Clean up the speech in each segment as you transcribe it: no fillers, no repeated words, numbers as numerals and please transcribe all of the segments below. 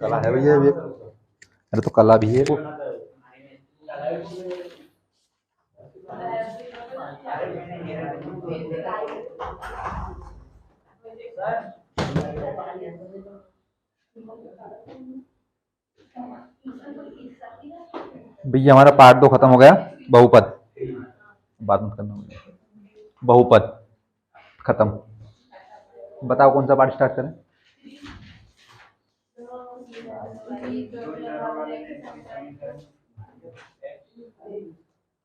कला है भैया ये, अरे तो कला भी है वो। भैया हमारा पार्ट 2 खत्म हो गया, बहुपद। बात मत करना, बहुपद खत्म। बताओ कौन सा पार्ट स्टार्ट करें?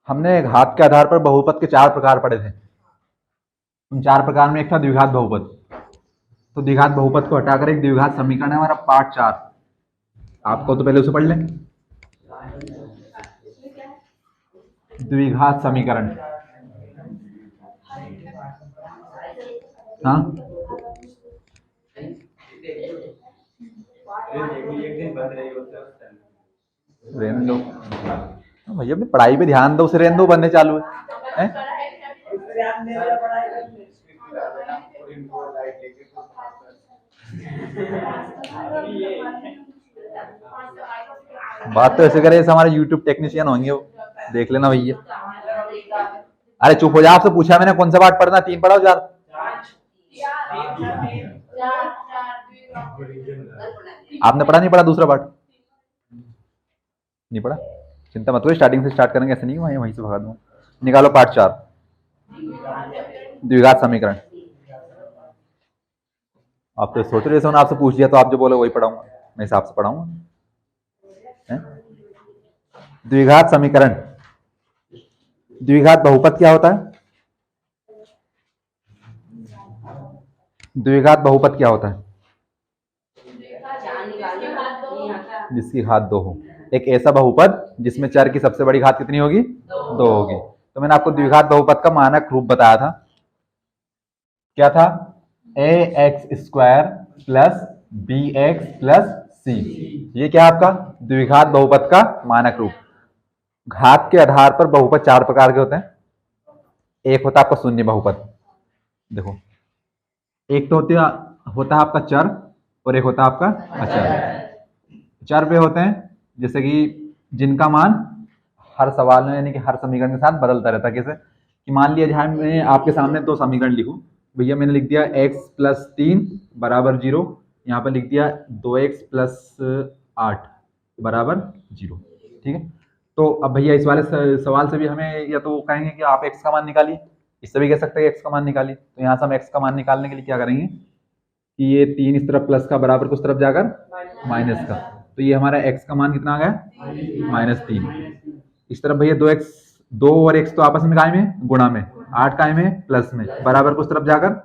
हमने घात के आधार पर बहुपद के 4 प्रकार पढ़े थे। उन 4 प्रकार में एक था द्विघात बहुपद। तो द्विघात बहुपद को हटाकर एक द्विघात समीकरण है हमारा पार्ट 4। आपको तो पहले उसे पढ़ लें। द्विघात समीकरण, हाँ रहने दो भैया, अपनी पढ़ाई पे ध्यान दो, उसे रहने दो, बनने चालू है? बात तो ऐसे करे जैसे हमारे YouTube टेक्नीशियन होंगे, वो देख लेना भैया। अरे चुप हो जा, आपसे पूछा मैंने कौन सा पार्ट पढ़ना, 3 पढ़ा 4? आपने पढ़ा नहीं? पढ़ा दूसरा पार्ट नहीं पढ़ा? चिंता मत करो, स्टार्टिंग से स्टार्ट करेंगे, ऐसे नहीं वहीं से भगा दूंगा। निकालो पार्ट 4, द्विघात समीकरण। आप तो सोच रहे हो, आपसे पूछ दिया तो आप जो बोले वही पढ़ाऊंगा, मैं हिसाब से पढ़ाऊंगा। द्विघात समीकरण, द्विघात बहुपद क्या होता है? द्विघात बहुपद क्या होता है? जिसकी घात 2 हो। एक ऐसा बहुपद जिसमें चर की सबसे बड़ी घात कितनी होगी? 2 होगी। तो मैंने आपको द्विघात बहुपद का मानक रूप बताया था, क्या था? ax² plus bx plus c। ये क्या आपका द्विघात बहुपद का मानक रूप। घात के आधार पर बहुपद 4 प्रकार के होते हैं। एक होता है आपका शून्य बहुपद, देखो, एक तो होता है आपका चर, और एक होता है आपका अचर। चर वे होते हैं जैसे कि जिनका मान हर सवाल में यानी कि हर समीकरण के साथ बदलता रहता है। कैसे कि मान लिया जाए मैं आपके सामने 2 समीकरण लिखूं, भैया मैंने लिख दिया x प्लस 3 बराबर 0, यहाँ पर लिख दिया 2x प्लस 8 बराबर 0, ठीक है। तो अब भैया इस वाले सवाल से भी हमें या तो कहेंगे कि आप x का मान निकालिए, इससे भी कह सकते हैं x का मान निकालिए। तो यहाँ से हम x का मान निकालने के लिए क्या करेंगे कि ये 3 इस तरफ प्लस का बराबर कुछ तरफ जाकर माइनस का, तो ये हमारा x का मान कितना आ गया? -3। इस तरफ भैया 2 और x तो आपस में काय में गुणा में, 8 काय में प्लस में, बराबर कुछ तरफ जाकर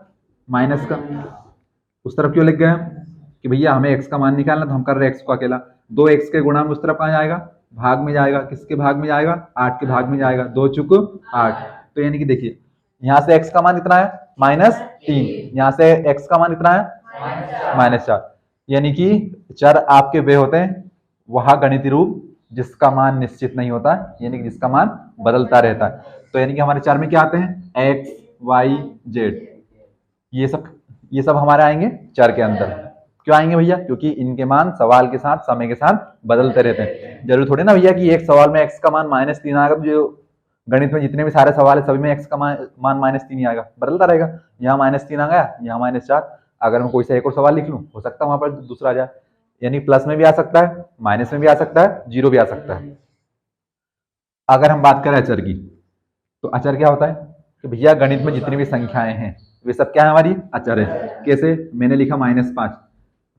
माइनस का। उस तरफ क्यों लिख गए कि भैया हमें x का मान निकालना, तो हम कर रहे हैं x को अकेला। 2x के गुणा में उस तरफ कहाँ जाएगा? भाग में जाएगा। किसके भाग में जाएगा? 8 के भाग में जाएगा। 2 चुक 8। तो यानी कि देखिए यहाँ से x का मान कितना है? -3। यहाँ से x का मान कितना है? -4। यानी कि चर आपके वे होते हैं वह गणितीय रूप जिसका मान निश्चित नहीं होता, यानी कि जिसका मान बदलता रहता है। तो यानी कि हमारे चर में क्या आते हैं? x, y, z। ये सब हमारे आएंगे चर के अंदर। क्यों आएंगे भैया? क्योंकि इनके मान सवाल के साथ समय के साथ बदलते रहते हैं। जरूर थोड़ी ना भैया कि एक सवाल में x का मान -3 आएगा तो जो गणित में जितने भी सारे सवाल है सभी में x का मान -3 ही आएगा, बदलता रहेगा। यहाँ -3 आ गया, यहाँ -4। अगर मैं कोई सा एक और सवाल लिख लूँ, हो सकता है वहां पर दूसरा आ जाए, यानी प्लस में भी आ सकता है, माइनस में भी आ सकता है, 0 भी आ सकता है। अगर हम बात करें अचर की, तो अचर क्या होता है कि भैया गणित में जितनी भी संख्याएं हैं वे सब क्या है? हमारी अचर है। कैसे? मैंने लिखा -5,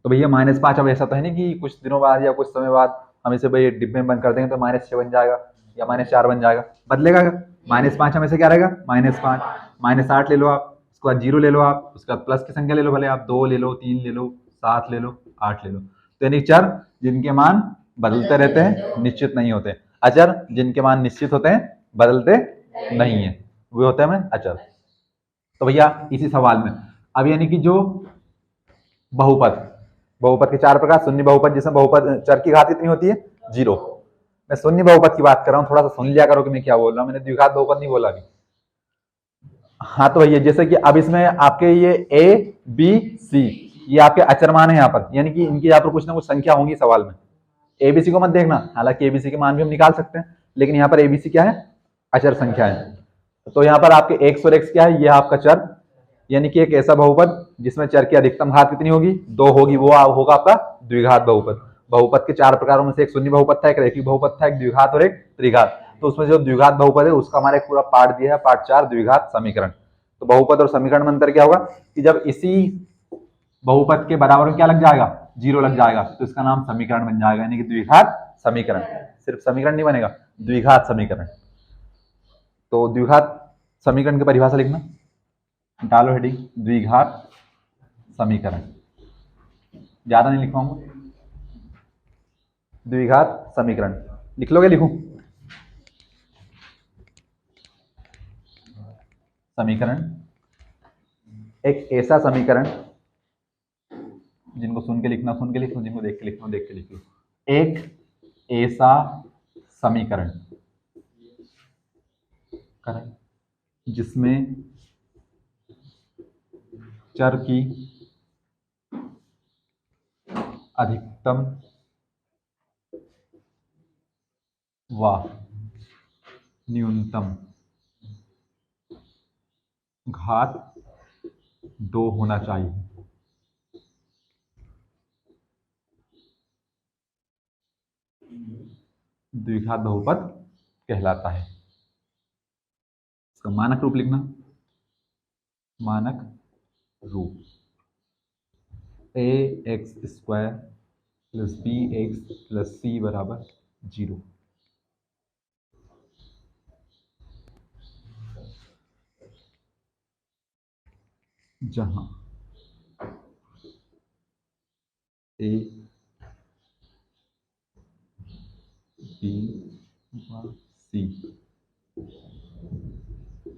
तो भैया -5 अब ऐसा तो है नहीं कि कुछ दिनों बाद या कुछ समय बाद हम इसे भाई डिब्बे में बंद कर देंगे तो -6 बन जाएगा या -4 बन जाएगा, बदलेगा। -5 हमेशा क्या रहेगा? -5। -8 ले लो आप, उसके बाद 0 ले लो आप, उसके बाद प्लस की संख्या ले लो, भले आप 2 ले लो, 3 ले लो, 7 ले लो, 8 ले लो। तो यानी चर जिनके मान बदलते रहते हैं, निश्चित नहीं होते। अचर जिनके मान निश्चित होते हैं, बदलते नहीं है, वे होते हैं अचर। तो भैया इसी सवाल में अब यानी कि जो बहुपद के 4 प्रकार, शून्य बहुपद जिसमें बहुपद चर की घात कितनी होती है? 0। मैं शून्य बहुपद की बात कर रहा हूँ, थोड़ा सा सुन लिया करो कि मैं क्या बोल रहा हूँ, मैंने द्विघात बहुपद नहीं बोला अभी। हाँ तो भैया जैसे कि अब इसमें आपके ये ए बी सी ये आपके अचर मान है यहाँ पर, यानी कि इनकी यहाँ पर कुछ ना कुछ संख्या होंगी सवाल में। एबीसी को मत देखना, हालांकि एबीसी के मान भी हम निकाल सकते हैं, लेकिन यहाँ पर एबीसी क्या है, अचर संख्या है। तो यहाँ पर आपके एक्स और एक्स क्या है, ये आपका चर, यानी कि एक ऐसा बहुपद जिसमें चर की अधिकतम घात कितनी होगी, 2 होगी, वो होगा आपका द्विघात बहुपद। बहुपद के 4 प्रकारों में से एक शून्य बहुपद था, एक रैखिक बहुपद था, एक द्विघात और एक त्रिघात। तो उसमें जो द्विघात बहुपद है उसका हमारे पूरा पार्ट दिया है, पार्ट 4 द्विघात समीकरण। तो बहुपद और समीकरण में अंतर क्या होगा कि जब इसी बहुपद के बराबर में क्या लग जाएगा, 0 लग जाएगा, तो इसका नाम समीकरण बन जाएगा, यानी कि द्विघात समीकरण। सिर्फ समीकरण नहीं बनेगा, द्विघात समीकरण। तो द्विघात समीकरण की परिभाषा लिखना, डालो हेडिंग द्विघात समीकरण, ज्यादा नहीं लिखवाऊंगा, द्विघात समीकरण लिख लोगे, लिखूं? समीकरण एक ऐसा समीकरण, जिनको सुन के लिखना सुन के लिखो, जिनको देख के लिखना देख के लिखो। एक ऐसा समीकरण जिसमें चर की अधिकतम व न्यूनतम घात 2 होना चाहिए। द्विघात बहुपद कहलाता है। इसका मानक रूप लिखना, मानक रूप a x square plus b x plus c बराबर 0। जहां ए बी व सी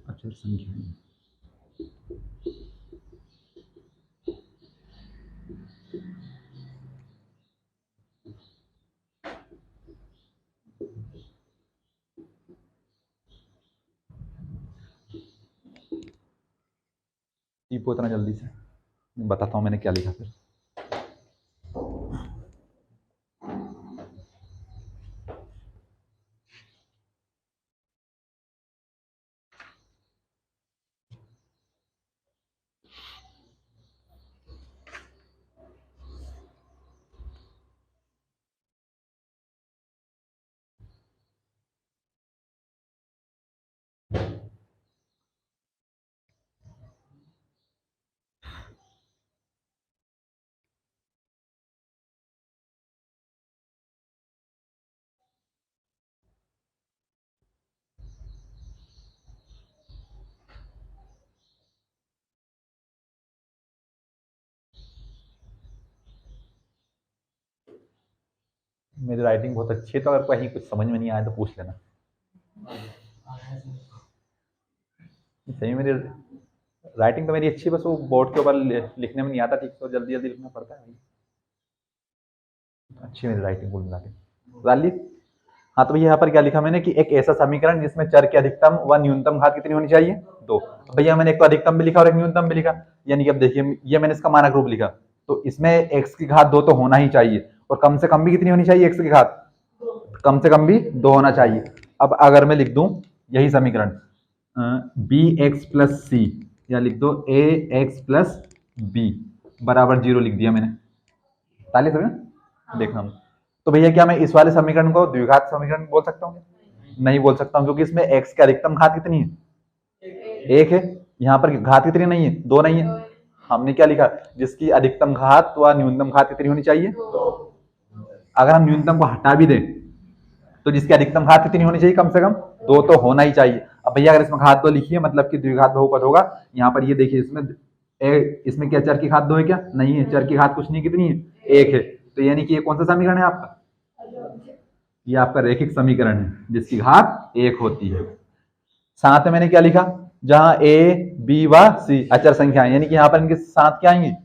अचर संख्याएं टीपो इतना जल्दी से, बताता हूं मैंने क्या लिखा फिर। मेरी राइटिंग बहुत अच्छी है, तो अगर कहीं कुछ समझ में नहीं आया तो पूछ लेना। सही, मेरी राइटिंग तो मेरी अच्छी, बस वो बोर्ड के ऊपर लिखने में नहीं आता ठीक, तो जल्दी जल्दी लिखना पड़ता है। अच्छी मेरी राइटिंग बोल मिला के। हाँ तो भैया यहाँ पर क्या लिखा मैंने कि एक ऐसा समीकरण जिसमें चर की अधिकतम व न्यूनतम घात कितनी होनी चाहिए, 2। भैया मैंने एक तो अधिकतम भी लिखा और एक न्यूनतम भी लिखा, यानी कि अब देखिए ये मैंने इसका मानक रूप लिखा, तो इसमें x की घात 2 तो होना ही चाहिए, और कम से कम भी कितनी होनी चाहिए, x की घात कम से कम भी 2 होना चाहिए। अब अगर मैं लिख दूं यही समीकरण बी एक्स प्लस सी, या लिख दो ए एक्स प्लस बी बराबर 0 लिख दिया मैंने, ताली समझ देखना। तो भैया क्या मैं इस वाले समीकरण को द्विघात समीकरण बोल सकता हूँ? नहीं बोल सकता हूँ, क्योंकि इसमें x की अधिकतम घात कितनी है, 1 है। यहाँ पर घात कितनी नहीं है, 2 नहीं है। हमने क्या लिखा, जिसकी अधिकतम घात व न्यूनतम घात कितनी होनी चाहिए। अगर हम न्यूनतम को हटा भी दें तो जिसकी अधिकतम घात कितनी होनी चाहिए, कम से कम 2 तो होना ही चाहिए। अब भैया अगर इसमें घात 2 लिखी है, मतलब कि द्विघात बहुपद होगा। यहाँ पर ये देखिए इसमें क्या चर की घात 2 है, क्या नहीं है, चर की घात कुछ नहीं, कितनी है, 1 है। तो यानी कि ये कौन सा समीकरण है आपका, ये आपका रैखिक समीकरण है जिसकी घात 1 होती है। साथ में मैंने क्या लिखा, जहां ए बी व सी अचर संख्या, यानी कि यहाँ पर इनके साथ क्या आएंगे,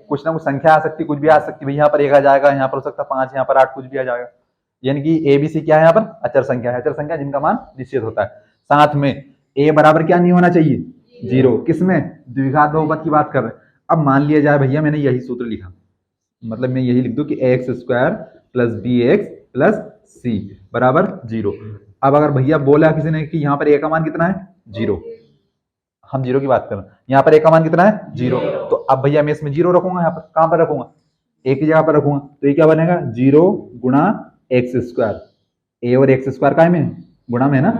कुछ ना कुछ संख्या आ सकती, कुछ भी आ सकती। भाई यहाँ पर 1 आ जाएगा, यहाँ पर हो सकता है 5, यहाँ पर 8, कुछ भी आ जाएगा। यानी कि ए बी सी क्या है यहाँ पर, अचर संख्या है, अचर संख्या जिनका मान निश्चित होता है। साथ में ए बराबर क्या नहीं होना चाहिए, 0, किसमें, द्विघात बहुपद की बात कर रहे हैं। अब मान लिया जाए भैया मैंने यही सूत्र लिखा, मतलब मैं यही लिख दूं कि x square plus b x plus c बराबर 0। अब अगर भैया बोला किसी ने कि यहाँ पर ए का मान कितना है, 0, हम 0 की बात कर रहे हैं, यहाँ पर ए का मान कितना है, 0, तो अब भैया मैं इसमें 0 रखूंगा, यहाँ पर कहां पर रखूंगा, ए की जगह पर रखूंगा, तो ये क्या बनेगा, 0 गुणा एक्स स्क्वायर, ए और एक्स स्क्वायर काय में है, गुणा में है ना,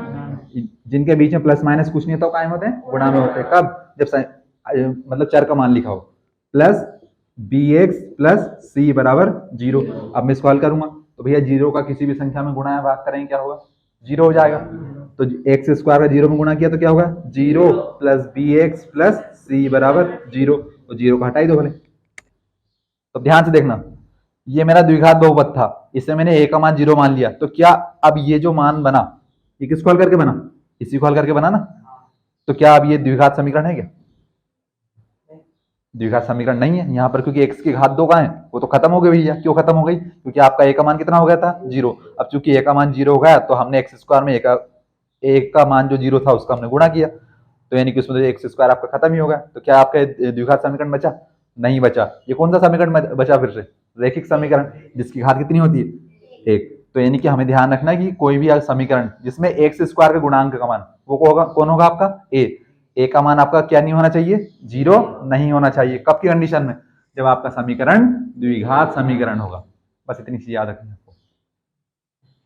जिनके बीच में प्लस माइनस कुछ नहीं होता कायम होते हैं, गुणा में होते हैं, कब, जब मतलब चर का मान लिखा हो, plus b x plus c बराबर 0। अब मैं इसको हल करूंगा तो भैया 0 का किसी भी संख्या में गुणा या भाग करेंगे क्या होगा, 0 हो जाएगा। तो एक्स स्क्वायर का 0 में गुणा किया तो क्या होगा, 0 plus b x plus c बराबर 0, तो 0 को हटाई दो भले। तो ध्यान से देखना, ये मेरा द्विघात बहुपद था, इससे मैंने ए का मान 0 मान लिया, तो क्या अब ये जो मान बना ये किसको हल करके बना, इसी को हल करके बना ना, तो क्या अब ये द्विघात समीकरण है क्या, द्विघात समीकरण नहीं है यहाँ पर, क्योंकि एक्स की घात 2 का है, वो तो खत्म हो गई भैया। क्यों खत्म हो गई, क्योंकि आपका ए का मान कितना हो गया था, 0। अब चूंकि ए का मान 0 हो गया तो हमने एक्स स्क्वायर में ए का मान जो 0 था उसका हमने गुणा किया, तो यानी कि उसमें एक्स स्क्वायर आपका खत्म ही होगा। तो क्या आपका द्विघात समीकरण बचा, नहीं बचा। ये कौन सा समीकरण बचा फिर से, रैखिक समीकरण, जिसकी घात कितनी होती है, 1। तो यानी कि हमें ध्यान रखना है कि कोई भी समीकरण जिसमें एक्स स्क्वायर के गुणांक का मान, वो कौन होगा आपका, ए का मान आपका क्या नहीं होना चाहिए, 0 नहीं होना चाहिए। कब की कंडीशन में, जब आपका समीकरण द्विघात समीकरण होगा। बस इतनी चीज याद रखनी है आपको।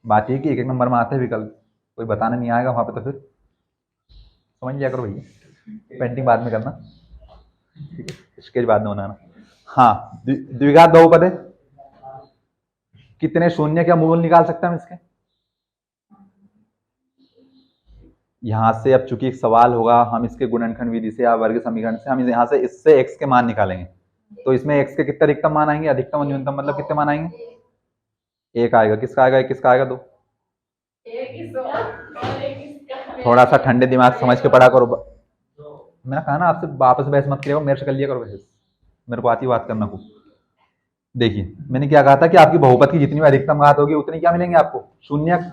बात ये कि एक नंबर में आते हैं विकल्प, कोई बताने नहीं आएगा वहां पे, तो फिर समझ लिया करो भैया, पेंटिंग बाद में करना, ठीक है, स्केच बाद में बनाना। हाँ, द्विघात बहुपद है, कितने शून्य का मूल निकाल सकते हैं हम इसके, यहाँ से अब चूंकि एक सवाल होगा, हम इसके गुणनखंड विधि से या वर्ग समीकरण से हम यहाँ से इससे x के मान निकालेंगे, तो इसमें x के कितने अधिकतम मान आएंगे, अधिकतम और न्यूनतम मतलब कितने मान आएंगे, 1 आएगा, किसका आएगा, किसका आएगा, 2। थोड़ा सा ठंडे दिमाग से समझ के पढ़ा करो। मैंने कहा ना आपसे वापस बहस मत करिएगा, मेरे से कर लिया करो बहस, मेरे को आती बात करना को। देखिए मैंने क्या कहा था कि आपकी बहुपद की जितनी भी अधिकतम घात होगी उतनी क्या मिलेंगे आपको, शून्य।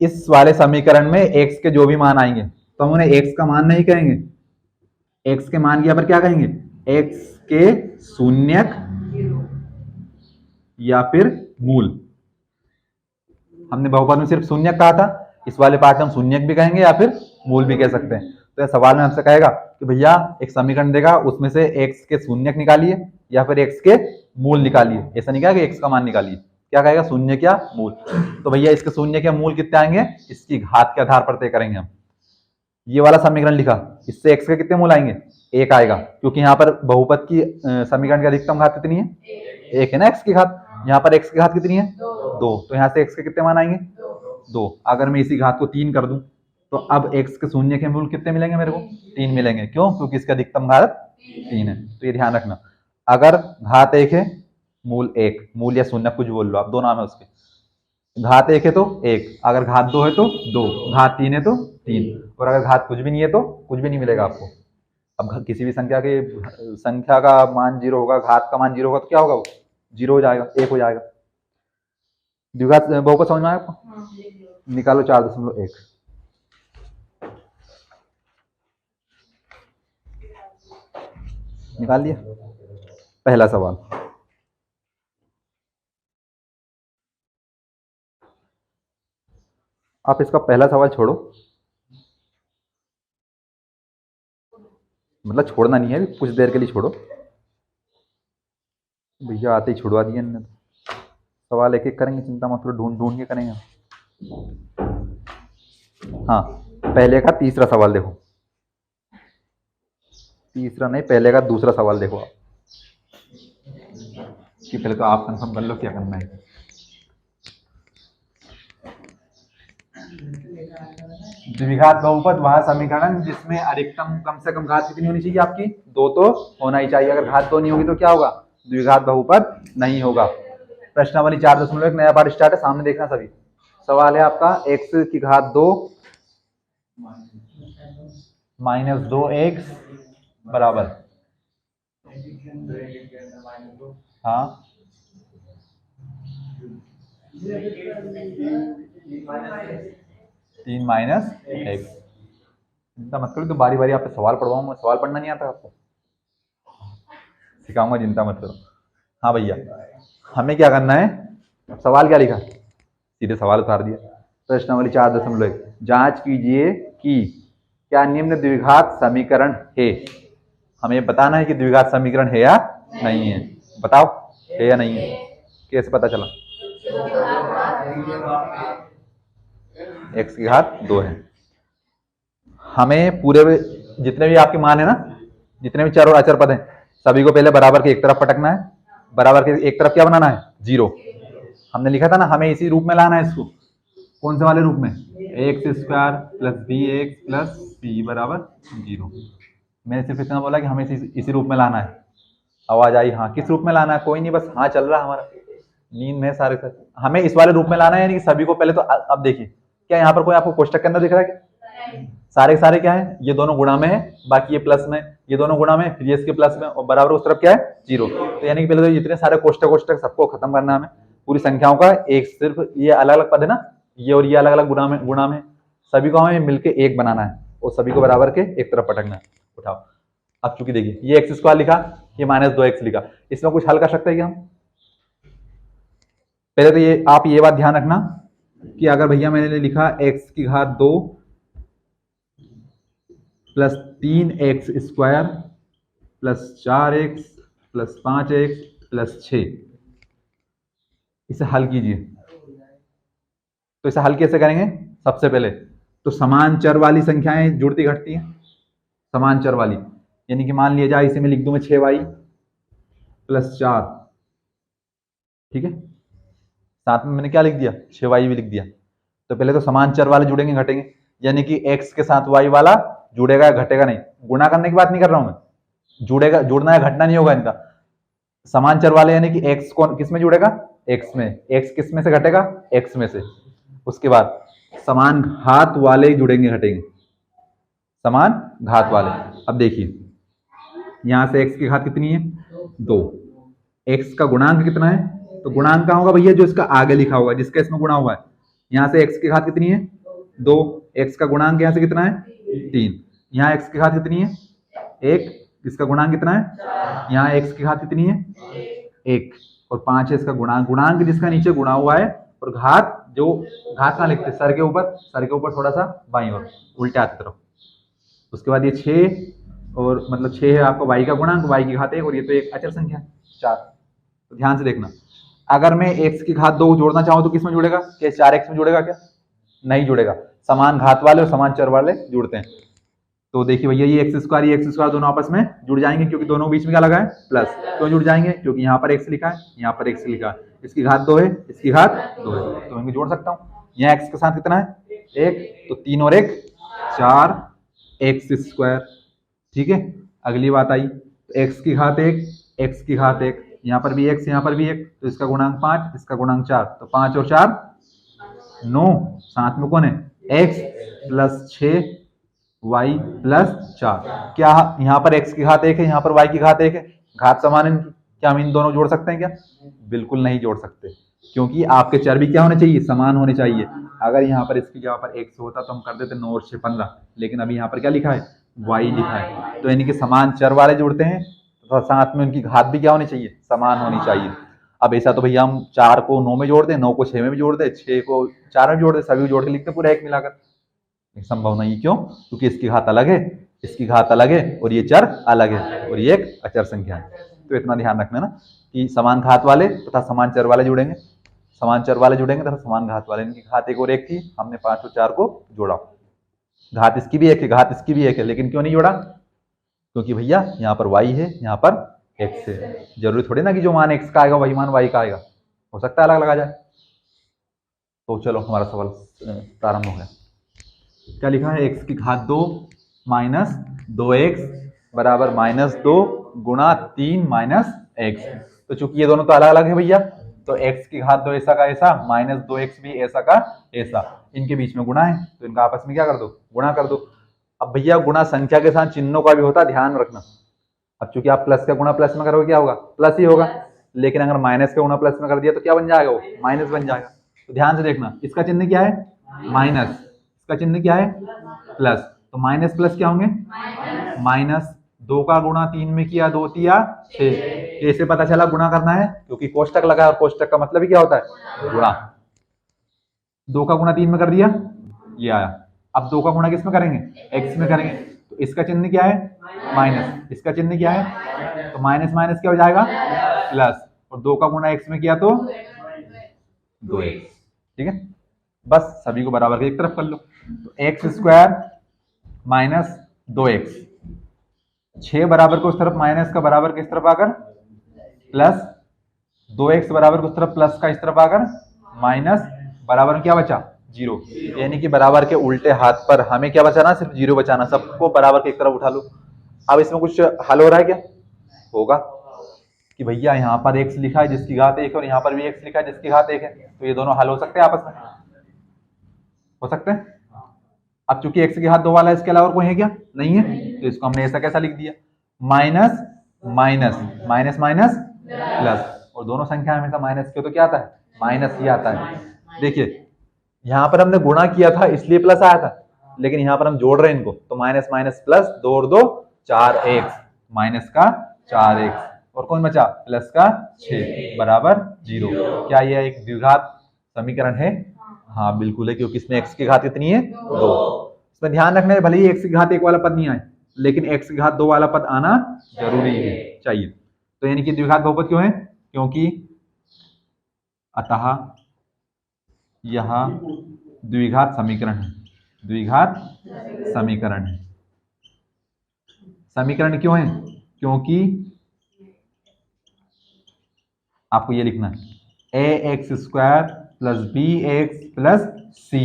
इस वाले समीकरण में x के जो भी मान आएंगे तो हम उन्हें x का मान नहीं कहेंगे, x के मान की यहाँ पर क्या कहेंगे, x के शून्यक या फिर मूल। हमने बहुपद में सिर्फ शून्यक कहा था, इस वाले पार्ट में हम शून्यक भी कहेंगे या फिर मूल भी कह सकते हैं। तो सवाल में हमसे कहेगा कि भैया एक समीकरण देगा, उसमें से x के शून्यक निकालिए या फिर x के मूल निकालिए, ऐसा नहीं कहा कि x का मान निकालिए, क्या कहेगा, शून्य क्या मूल। तो भैया इसके शून्य के मूल कितने आएंगे, इसकी घात के आधार पर तय करेंगे हम। ये वाला समीकरण लिखा, इससे x के कितने मूल आएंगे, 1 आएगा, क्योंकि यहाँ पर बहुपद की समीकरण की अधिकतम घात कितनी है, 1 है ना x की घात, यहाँ पर x की घात कितनी है, 2, तो यहाँ से x के कितने मान आएंगे, 2। अगर मैं इसी घात को 3 कर दूं तो अब x के शून्य के मूल कितने मिलेंगे मेरे को, 3 मिलेंगे। क्यों, क्योंकि इसका अधिकतम घात 3 है। तो ये ध्यान रखना, अगर घात 1 है, मूल 1, मूल या शून्य कुछ बोल लो आप, दो नाम है उसके, घात 1 है तो 1, अगर घात 2 है तो 2, घात 3 है तो 3, और अगर घात कुछ भी नहीं है तो कुछ भी नहीं मिलेगा आपको। अब किसी भी संख्या का मान 0 होगा, घात का मान 0 होगा, तो क्या होगा, वो 0 हो जाएगा, 1 हो जाएगा। द्विघात बहुपद समझ में आया आपको, निकालो 4.1, निकाल लिया पहला सवाल। आप इसका पहला सवाल छोड़ो, मतलब छोड़ना नहीं है, कुछ देर के लिए छोड़ो, भैया आते ही छुड़वा दिया इन्होंने। सवाल एक एक करेंगे, चिंता मत करो, ढूंढ ढूंढ के करेंगे। हाँ, पहले का तीसरा सवाल देखो, तीसरा नहीं, पहले का दूसरा सवाल देखो आप, कि पहले तो आप कंफर्म कर लो क्या करना है। द्विघात बहुपद वह समीकरण जिसमें अधिकतम कम से कम घात कितनी होनी चाहिए आपकी, 2 तो होना ही चाहिए। अगर घात 2 नहीं होगी तो क्या होगा, द्विघात बहुपद नहीं होगा। प्रश्नावली 4.1 नया पाठ स्टार्ट है, सामने देखना सभी। सवाल है आपका x की घात 2 माइनस 2x बराबर, हाँ 3 माइनस एक्स। चिंता मत करो, तो बारी बारी आप पे सवाल पढ़वाऊंगा। सवाल पढ़ना नहीं आता आपको, सिखाऊंगा, चिंता मत करो। हाँ भैया, हमें क्या करना है, सवाल क्या लिखा, सीधे सवाल उतार दिया। प्रश्नावली 4.1 जांच कीजिए कि क्या निम्न द्विघात समीकरण है। हमें बताना है कि द्विघात समीकरण है या नहीं है। बताओ, है या नहीं है, कैसे पता चला। x की घात 2 है। हमें पूरे जितने भी आपके मान है ना, जितने भी चर और अचर पद हैं, सभी को पहले बराबर के एक तरफ पटकना है। बराबर के एक तरफ क्या बनाना है, 0। हमने लिखा था ना, हमें इसी रूप में लाना है इसको। कौन से वाले रूप में, x² plus bx plus c बराबर 0। मैंने सिर्फ इतना बोला कि हमें इसी रूप में लाना है। आवाज आई, हाँ किस रूप में लाना है, कोई नहीं, बस हाँ चल रहा हमारा, नींद में सारे सर। हमें इस वाले रूप में लाना है, यानी कि सभी को पहले तो अब देखिए, क्या यहाँ पर कोई आपको कोष्टक के अंदर दिख रहा है क्या, सारे के सारे क्या है, ये दोनों गुणा में है, बाकी ये प्लस में, ये दोनों गुणा में, फिर ये इसके प्लस में, और बराबर उस तरफ क्या है 0। तो यानी कि पहले तो जितने सारे कोष्टक सबको खत्म करना है हमें, पूरी संख्याओं का एक, सिर्फ ये अलग अलग पद है ना, ये और ये अलग अलग गुणा में सभी को हमें मिलकर एक बनाना है, और सभी को बराबर के एक तरफ पटकना है। उठाओ, अब चूंकि देखिए ये x² लिखा, ये -2x लिखा, इसमें कुछ हल कर सकते हैं क्या हम। पहले तो ये आप ये बात ध्यान रखना कि अगर भैया मैंने लिखा x की घात 2 plus 3x² plus 4x plus 5x plus 6, इसे हल कीजिए। तो इसे हल कैसे करेंगे, सबसे पहले तो समान चर वाली संख्याएं जुड़ती घटती हैं, समान चर वाली, यानी कि मान लिया जाए इसे मैं लिख दूं मैं 6y प्लस 4, ठीक है, साथ में मैंने क्या लिख दिया, 6y भी लिख दिया। तो पहले तो समान चर वाले जुड़ेंगे घटेंगे, यानी कि x के साथ y वाला जुड़ेगा या घटेगा नहीं। गुणा करने की बात नहीं कर रहा हूं मैं, जुड़ेगा, जुड़ना है घटना नहीं होगा इनका। समान चर वाले यानी कि x कौन किस में जुड़ेगा, x में, x किस में से घटेगा, x में से। उसके बाद समान घात वाले जुड़ेंगे घटेंगे, समान घात वाले। अब देखिए यहां से x की घात कितनी है 2, x का गुणांक कितना है, तो गुणांक कहां होगा भैया, जो इसका आगे लिखा होगा, जिसका इसमें गुणा हुआ है। यहां से x की घात कितनी है 2, x का गुणांक यहां से कितना है 3, यहाँ x की घात कितनी है 1, इसका गुणांक कितना है, यहाँ x की घात कितनी है 1, और 5 है इसका गुणांक। गुणांक जिसका नीचे गुणा हुआ है, और घात जो घात कहाँ लिखते हैं, सर के ऊपर, सर के ऊपर थोड़ा सा बाईं ओर उल्टे हाथ की तरफ। उसके बाद ये 6, और मतलब 6 है आपका y का गुणांक, y की घात 1, और ये तो एक अचर संख्या 4। तो ध्यान से देखना, अगर मैं x की घात 2 जोड़ना चाहूं तो किसमें जुड़ेगा, क्या 4x में जुड़ेगा, क्या नहीं जुड़ेगा। समान घात वाले और समान चर वाले जुड़ते हैं। तो देखिए भैया ये x² दोनों आपस में जुड़ जाएंगे, क्योंकि दोनों बीच में क्या लगा है प्लस। क्यों जुड़ जाएंगे, क्योंकि यहाँ पर x लिखा है, यहाँ पर x लिखा है, इसकी घात 2 है, इसकी घात 2 है, तो मैं जोड़ सकता हूँ। यहाँ x के साथ कितना है 1, तो 3 और 1 4x², ठीक है। अगली बात आई, तो x की घात 1, x की घात 1, यहाँ पर भी x, यहाँ पर भी 1, तो इसका गुणांक 5, इसका गुणांक 4, तो 5 और 4 9, साथ में कौन है x प्लस 6 y प्लस 4। क्या यहाँ पर x की घात 1 है, यहाँ पर y की घात 1 है, घात समान है इनकी, क्या हम इन दोनों जोड़ सकते हैं क्या, बिल्कुल नहीं जोड़ सकते, क्योंकि आपके चर भी क्या होने चाहिए, समान होने चाहिए। अगर यहाँ पर इसकी जगह पर x होता तो हम कर देते 9 और 6 15, लेकिन अभी यहाँ पर क्या लिखा है y लिखा है, तो यानी कि समान चर वाले जुड़ते हैं, तो साथ में उनकी घात भी क्या होनी चाहिए, समान होनी चाहिए। अब ऐसा तो भैया हम 4 को 9 में जोड़ दें, 9 को 6 में भी जोड़ दें, 6 को 4 में जोड़ दें, सभी जोड़ के लिखते पूरा एक मिलाकर, संभव नहीं। क्यों, क्योंकि इसकी घात अलग है, इसकी घात अलग है, और ये चर अलग है, और ये एक अचर संख्या है। तो इतना ध्यान रखना ना कि समान घात वाले तथा समान चर वाले जुड़ेंगे, समान चर वाले जुड़ेंगे तथा समान घात वाले। इनकी घात 1 और 1 थी, हमने 5 और 4 को जोड़ा, घात इसकी भी 1 है, घात इसकी भी 1 है, लेकिन क्यों नहीं जोड़ा, क्योंकि भैया यहाँ पर y है, यहाँ पर x है। जरूरी थोड़ी ना कि जो मान x का आएगा वही मान y का आएगा, हो सकता है अलग लगा जाए। तो चलो हमारा सवाल प्रारंभ हो गया। क्या लिखा है, x की घात 2 माइनस 2x बराबर -2 गुणा 3 माइनस x। तो चूंकि ये दोनों तो अलग अलग है भैया, तो x की घात 2 ऐसा का ऐसा, -2x भी ऐसा का ऐसा, इनके बीच में गुणा है, तो इनका आपस में क्या कर दो, गुणा कर दो। अब भैया गुणा संख्या के साथ चिन्हों का भी होता है, ध्यान रखना। अब चूंकि आप प्लस का गुणा प्लस में करोगे क्या होगा, प्लस ही होगा, लेकिन अगर माइनस का गुणा प्लस में कर दिया तो क्या बन जाएगा, वो माइनस बन जाएगा। तो ध्यान से देखना, इसका चिन्ह क्या है माइनस, इसका चिन्ह क्या है प्लस, तो माइनस प्लस क्या होंगे माइनस। 2 का गुणा 3 में किया 2 तिया 6, कैसे पता चला गुणा करना है, क्योंकि कोष्टक लगा है और कोष्टक का मतलब ही क्या होता है गुणा। 2 का गुणा 3 में कर दिया, ये आया। अब 2 का गुणा किस में करेंगे x में करेंगे, तो इसका चिन्ह क्या है माइनस, इसका चिन्ह क्या है, तो माइनस माइनस क्या हो जाएगा प्लस, और 2 का गुणा x में किया तो 2x। ठीक है, बस सभी को बराबर के एक तरफ कर लो, तो एक्स स्क्वायर माइनस 2x, 6 बराबर को उस तरफ माइनस का बराबर किस तरफ आकर प्लस, 2x बराबर को उस तरफ प्लस का इस तरफ आकर माइनस, बराबर में क्या बचा 0, यानी कि बराबर के उल्टे हाथ पर हमें क्या बचाना, सिर्फ 0 बचाना, सबको बराबर की एक तरफ उठा लो। अब इसमें कुछ हल हो रहा है क्या, होगा कि भैया यहाँ पर x लिखा है जिसकी घात 1 है और यहाँ पर भी x लिखा है जिसकी घात 1 है, तो ये दोनों हल हो सकते हैं आपस में, हो सकते हैं। अब चूंकि x की घात 2 वाला है, इसके अलावा और कोई है क्या, नहीं है, तो इसको हमने ऐसा कैसा लिख दिया, minus minus minus minus plus, और दोनों संख्या हमेशा माइनस की तो क्या आता है माइनस ही आता है। देखिए यहाँ पर हमने गुणा किया था इसलिए प्लस आया था, लेकिन यहाँ पर हम जोड़ रहे हैं इनको, तो माइनस माइनस प्लस, 2 और 2 4x, माइनस का 4x और कौन बचा प्लस का 6 बराबर 0। क्या यह एक द्विघात समीकरण है, हाँ बिल्कुल है, क्योंकि इसमें x की घात कितनी है 2। इसमें ध्यान रखना है, भले ही x की घात 1 वाला पद नहीं आए, लेकिन x की घात 2 वाला पद आना जरूरी है चाहिए। तो यानी कि द्विघात बहुपद क्यों है, क्योंकि अतः यह द्विघात समीकरण है, द्विघात समीकरण है। समीकरण क्यों है, क्योंकि आपको ये लिखना है ax square plus b x plus c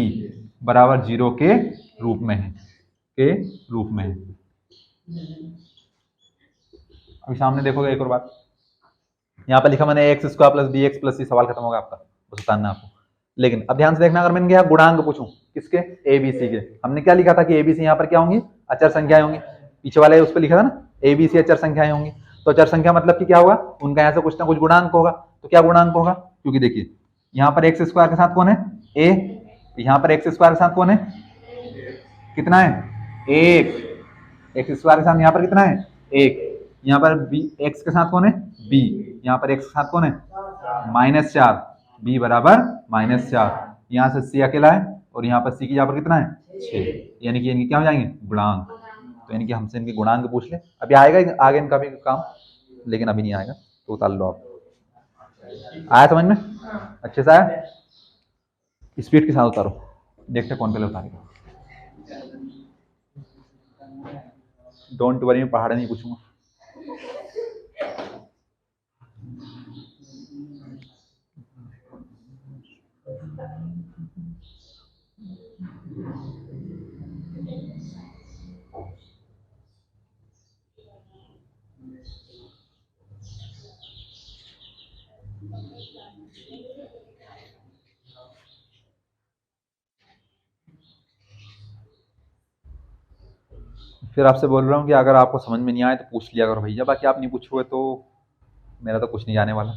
बराबर 0 के रूप में है, के रूप में है। अभी सामने देखोगे एक और बात, यहाँ पर लिखा मैंने x square plus b x plus c, सवाल खत्म होगा आपका, बस उतारना आपको। लेकिन अब ध्यान से देखना, अगर मैंने यहाँ गुणांक पूछूं किसके ए बी सी के, हमने क्या लिखा था कि ए बी सी यहाँ पर क्या होंगी अचर संख्याएं होंगी, पीछे वाले उस पर लिखा था ना ए बी सी अचर संख्याएं होंगी, तो अचर संख्या मतलब कि क्या होगा उनका यहाँ से कुछ ना कुछ गुणांक होगा। तो क्या गुणांक होगा, क्योंकि देखिए यहाँ पर एक्स स्क्वायर के साथ कौन है ए, यहाँ पर एक्स स्क्वायर के साथ कौन है कितना है एक, एक्स स्क्वायर के साथ यहाँ पर कितना है एक, यहाँ पर बी एक्स के साथ कौन है बी, यहाँ पर एक्स के साथ कौन है -4, बी बराबर -4, यहाँ से सी अकेला है और यहाँ पर सी की यहाँ पर कितना है 6, यानी कि इनके क्या हो जाएंगे गुणांक। तो यानी कि हमसे इनके गुणांक पूछ ले, अभी आएगा आगे इनका भी काम, लेकिन अभी नहीं आएगा, तो उतार लो आप। आया समझ में, अच्छे से आया, स्पीड के साथ उतारो, देखते कौन पहले उतारेगा। डोंट वरी, मैं पहाड़ नहीं पूछूंगा। फिर आपसे बोल रहा हूँ कि अगर आपको समझ में नहीं आए तो पूछ लिया करो भैया, बाकी आप नहीं पूछोगे तो मेरा तो कुछ नहीं जाने वाला,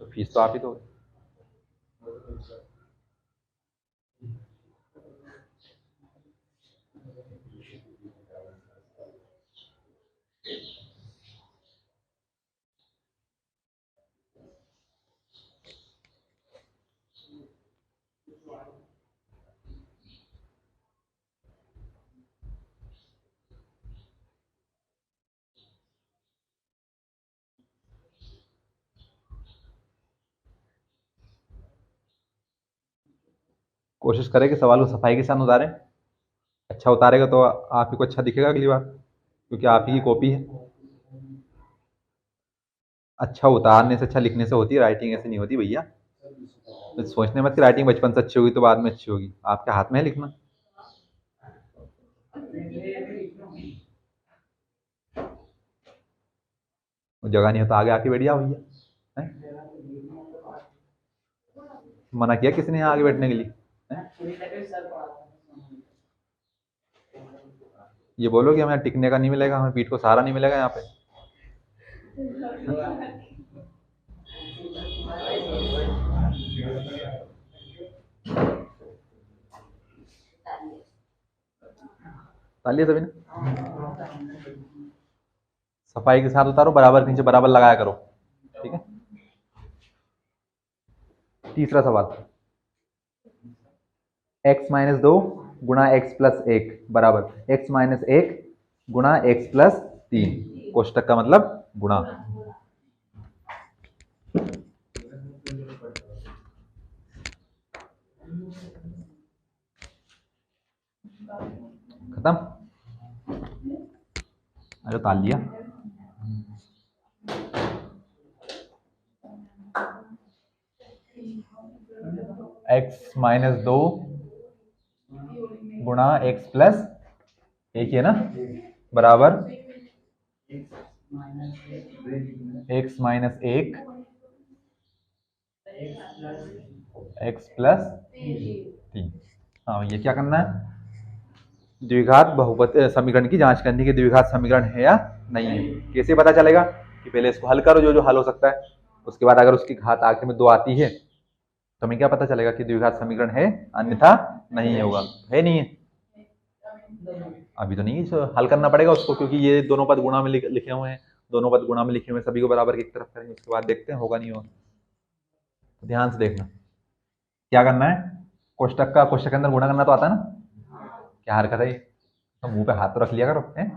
तो फीस तो आप ही दोगे। कोशिश करें कि सवाल को सफाई के साथ उतारें, अच्छा उतारेगा तो आप ही को अच्छा दिखेगा अगली बार, क्योंकि आप ही की कॉपी है। अच्छा उतारने से अच्छा लिखने से होती है, राइटिंग ऐसे नहीं होती भैया। तो सोचने मत कि राइटिंग बचपन से अच्छी होगी तो बाद में अच्छी होगी, आपके हाथ में है लिखना। जगह नहीं हो तो आगे आके बैठ जाओ भैया, मना किया किसी ने आगे बैठने के लिए ये बोलो कि हमें टिकने का नहीं मिलेगा, हमें पीठ को सहारा नहीं मिलेगा यहाँ पे। डाल लिया सभी ने? सफाई के साथ उतारो, बराबर के नीचे बराबर लगाया करो, ठीक है। तीसरा सवाल, x माइनस 2 गुणा x प्लस 1 बराबर x माइनस 1 गुणा x प्लस 3, कोष्टक का मतलब गुणा। खत्म? अरे ताल लिया। x माइनस 2 गुणा x प्लस 1 है ना, बराबर x माइनस 1 x प्लस 3। हाँ, ये क्या करना है? द्विघात बहुपद समीकरण की जांच करनी, कि द्विघात समीकरण है या नहीं है। कैसे पता चलेगा? कि पहले इसको हल करो, जो जो हल हो सकता है, उसके बाद अगर उसकी घात आखिर में 2 आती है तो हमें क्या पता चलेगा कि द्विघात समीकरण है, अन्यथा नहीं होगा। है नहीं है? अभी तो नहीं, हल करना पड़ेगा उसको, क्योंकि ये दोनों पद गुणा में लिखे हुए हैं, दोनों पद गुणा में लिखे हुए हैं, सभी को बराबर की तरफ करेंगे, उसके बाद देखते हैं होगा नहीं होगा। तो ध्यान से देखना क्या करना है। कोष्टक के अंदर गुणा करना तो आता है ना? क्या हरकत है ये? तो मुंह पे हाथ तो रख लिया करो, हैं?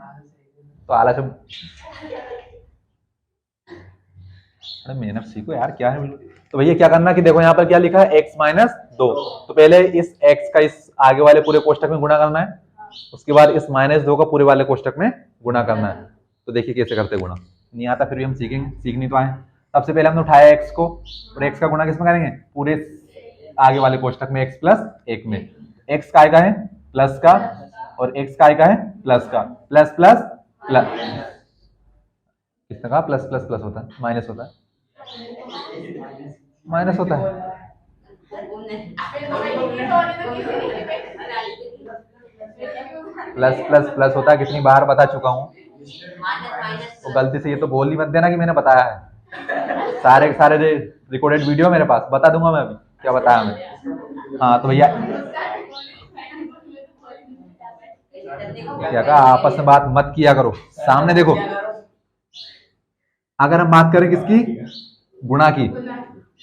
तो आला से अरे मेहनत सीखो यार, क्या है। तो भैया क्या करना कि देखो यहाँ पर क्या लिखा है, x माइनस 2, तो पहले इस x का इस आगे वाले पूरे कोष्टक में गुणा करना है, उसके बाद इस माइनस 2 का पूरे वाले कोष्टक में गुणा करना है। तो देखिए कैसे करते गुणा, नहीं आता फिर भी हम सीखेंगे, सीखनी तो आए। सबसे पहले हमने उठाया x को, और x का गुणा किसमें करेंगे? पूरे आगे वाले कोष्टक में x प्लस 1 में। x का है प्लस का, और x का है प्लस का, प्लस प्लस प्लस, किसने कहा प्लस प्लस प्लस होता है? माइनस होता है, माइनस होता है। प्लस प्लस प्लस होता है, कितनी बार बता चुका हूँ। तो गलती से ये तो बोल ही मत देना कि मैंने बताया है। सारे के सारे रिकॉर्डेड वीडियो मेरे पास, बता दूंगा मैं अभी क्या बताया मैं। हाँ तो भैया क्या कहा, आपस में बात मत किया करो, सामने देखो। अगर हम बात करें किसकी, गुणा की,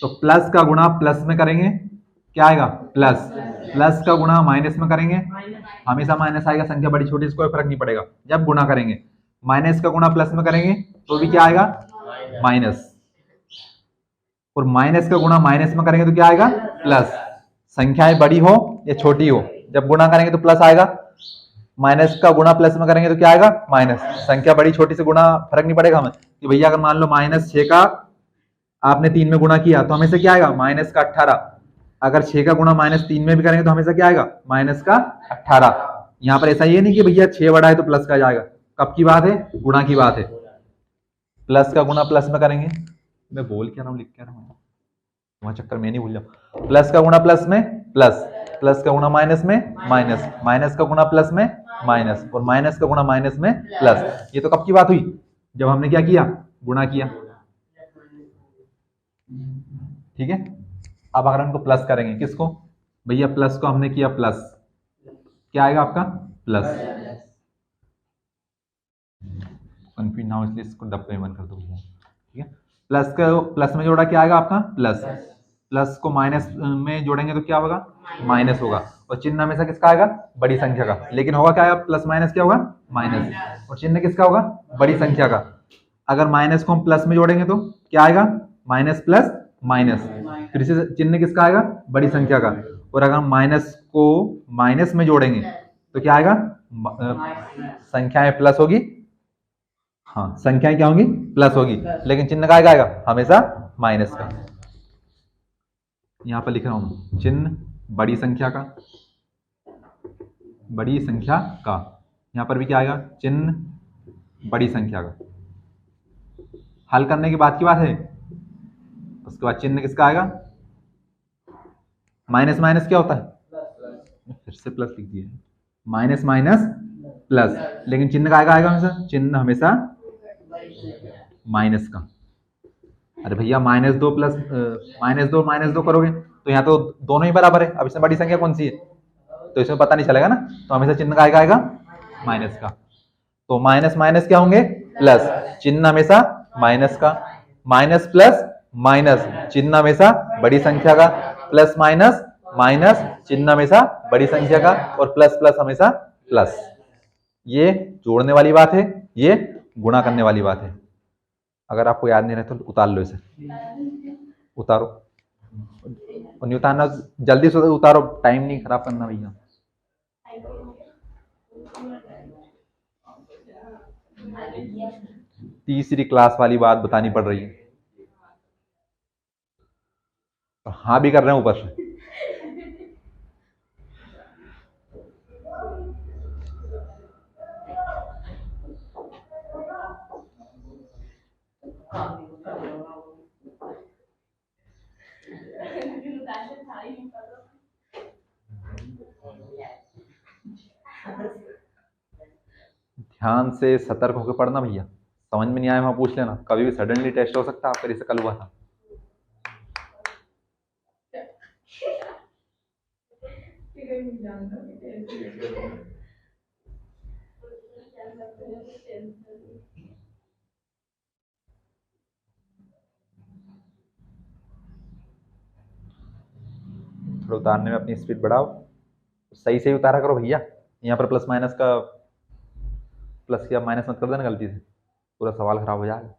तो प्लस का गुणा प्लस में करेंगे, क्या आएगा? प्लस। प्लस का गुणा माइनस में करेंगे, हमेशा माइनस आएगा, संख्या बड़ी छोटी कोई फर्क नहीं पड़ेगा जब गुणा करेंगे। माइनस का गुणा प्लस में करेंगे तो भी क्या आएगा? माइनस। और माइनस का गुणा माइनस में करेंगे तो क्या आएगा? प्लस। संख्याएं बड़ी हो या छोटी हो, जब गुणा करेंगे तो प्लस आएगा, माइनस का गुणा प्लस में करेंगे तो क्या आएगा? माइनस। संख्या बड़ी छोटी से गुणा फर्क नहीं पड़ेगा हमें, कि भैया अगर मान लो -6 का आपने 3 में गुणा किया तो हमेशा क्या आएगा? माइनस का 18। अगर 6 का गुणा -3 में भी करेंगे तो हमेशा क्या आएगा? माइनस का 18। यहाँ पर ऐसा ये नहीं कि भैया 6 बड़ा है तो प्लस का जाएगा, कब की बात है? गुणा की बात है। प्लस का गुणा प्लस में करेंगे, मैं बोल क्या रहा हूँ लिख क्या रहा हूँ, वहां चक्कर में नहीं भूल जाओ। प्लस का गुणा प्लस में प्लस, प्लस का गुणा माइनस में माइनस, माइनस का गुणा प्लस में माइनस, और माइनस का गुणा माइनस में प्लस। ये तो कब की बात हुई? जब हमने क्या किया? गुणा किया, ठीक है। अब अगर हमको प्लस करेंगे, किसको भैया? प्लस को हमने किया प्लस, क्या आएगा आपका? प्लस। कंफ्यूज ना हो इसलिए इसको डब्बे में बंद कर दो, ठीक है। प्लस का प्लस में जोड़ा, क्या आएगा आपका? प्लस। प्लस को माइनस में जोड़ेंगे तो क्या होगा? माइनस होगा। और चिन्ह हमेशा किसका आएगा? बड़ी संख्या का। लेकिन होगा क्या? प्लस माइनस क्या होगा? माइनस। और चिन्ह किसका होगा? बड़ी संख्या का। अगर माइनस को हम प्लस में जोड़ेंगे तो क्या आएगा? Minus plus minus. फिर से चिन्ह किसका आएगा? बड़ी संख्या का। और अगर हम माइनस को माइनस में जोड़ेंगे तो क्या आएगा? संख्याएं प्लस होगी, हाँ संख्याएं क्या होंगी? प्लस होगी, लेकिन चिन्ह का आएगा हमेशा माइनस का। यहां पर लिख रहा हूं चिन्ह बड़ी संख्या का, बड़ी संख्या का। यहां पर भी क्या आएगा? चिन्ह बड़ी संख्या का। हल करने के बाद की बात है, उसके बाद चिन्ह किसका आएगा? माइनस माइनस क्या होता है? फिर से प्लस लिख दिया, माइनस माइनस प्लस, लेकिन चिन्ह का आएगा हमेशा, चिन्ह हमेशा माइनस का। अरे भैया -2 प्लस -2 करोगे तो यहाँ तो दोनों ही बराबर है, अब इसमें बड़ी संख्या कौन सी है? तो इसमें पता नहीं चलेगा ना, तो हमेशा चिन्ह का आएगा माइनस का। तो माइनस माइनस क्या होंगे, प्लस, चिन्ह हमेशा माइनस का। माइनस प्लस माइनस, चिन्ह हमेशा बड़ी संख्या का। प्लस माइनस माइनस, चिन्ह हमेशा बड़ी संख्या का। और प्लस प्लस हमेशा प्लस। ये जोड़ने वाली बात है, ये गुणा करने वाली बात है। अगर आपको याद नहीं रहे तो उतार लो इसे, उतारो। और नहीं उतारना जल्दी से उतारो, टाइम नहीं खराब करना भैया। तीसरी क्लास वाली बात बतानी पड़ रही है। हाँ भी कर रहे हैं ऊपर से। ध्यान से सतर्क होकर पढ़ना भैया। समझ में नहीं आया वहां पूछ लेना, कभी भी सडनली टेस्ट हो सकता है आपका, जैसे कल हुआ था। थोड़ा उतारने में अपनी स्पीड बढ़ाओ, सही से ही उतारा करो भैया। यहाँ पर प्लस माइनस का प्लस किया माइनस मत कर देना गलती से, पूरा सवाल खराब हो जाएगा।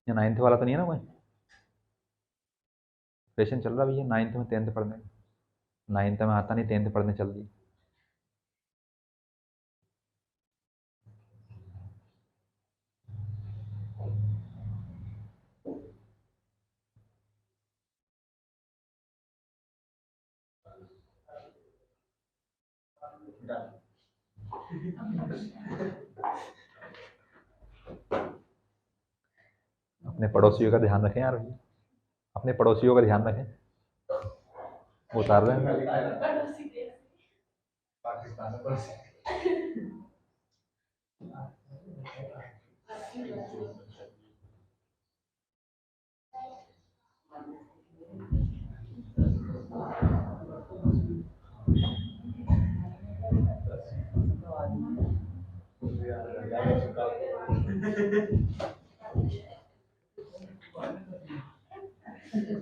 ये 9th वाला तो नहीं है ना कोई सेशन चल रहा भैया? 9th में 10th पढ़ने, 9th में आता नहीं, 10th पढ़ने चल रही। अपने पड़ोसियों का ध्यान रखें यार भैया, अपने पड़ोसियों का ध्यान रखें, वो उतार रहे हैं।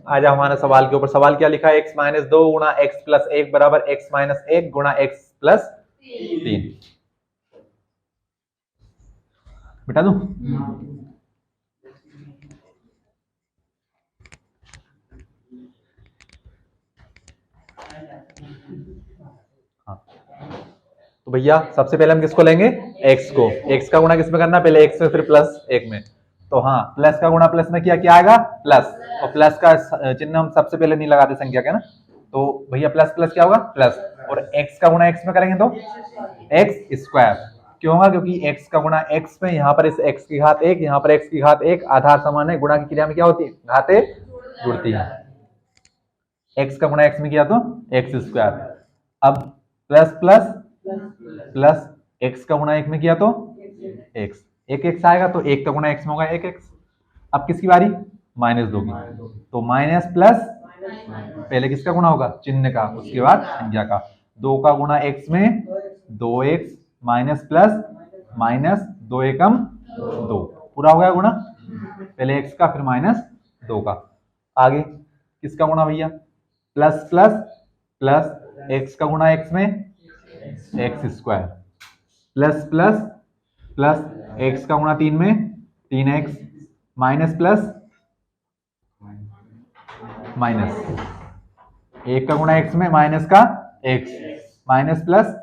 आज हमारे सवाल के ऊपर सवाल क्या लिखा है, एक्स माइनस 2 गुणा एक्स प्लस 1 बराबर एक्स माइनस 1 गुणा एक्स प्लस 3। बिठा दूं? हाँ, तो भैया सबसे पहले हम किसको लेंगे, एक्स को। एक्स का गुणा किसमें करना, पहले एक्स में फिर प्लस 1 में। तो हाँ, प्लस का गुणा प्लस में किया, क्या आएगा, प्लस। और प्लस का चिन्ह हम सबसे पहले नहीं लगाते संख्या के ना, तो भैया प्लस प्लस क्या होगा, प्लस। और एक्स का गुणा एक्स में करेंगे तो एक्स स्क्वायर। क्यों होगा, क्योंकि एक्स का गुणा एक्स में, यहाँ पर इस एक्स की घात 1, यहाँ पर एक्स की घात 1, आधार समान है, गुणा की क्रिया में क्या होती है, घातें जुड़ती है। एक्स का गुणा एक्स में किया तो एक्स स्क्वायर। अब प्लस प्लस प्लस, एक्स का गुणा 1 में किया तो एक्स, एक एक्स आएगा तो 1 का गुणा एक्स में होगा 1 एक्स। अब किसकी बारी, माइनस 2 की। तो माइनस प्लस, पहले किसका गुणा होगा, चिन्ह का, उसके बाद संख्या का। 2 का गुणा एक्स में 2x माइनस प्लस माइनस 2 एकम 2, पूरा हो गया गुणा, पहले एक्स का फिर माइनस 2 का। आगे किसका गुणा भैया, प्लस प्लस प्लस, एक्स का गुणा एक्स में x square, plus plus plus, x का गुणा 3 में 3x, माइनस प्लस माइनस, 1 का गुणा x में माइनस का x, माइनस प्लस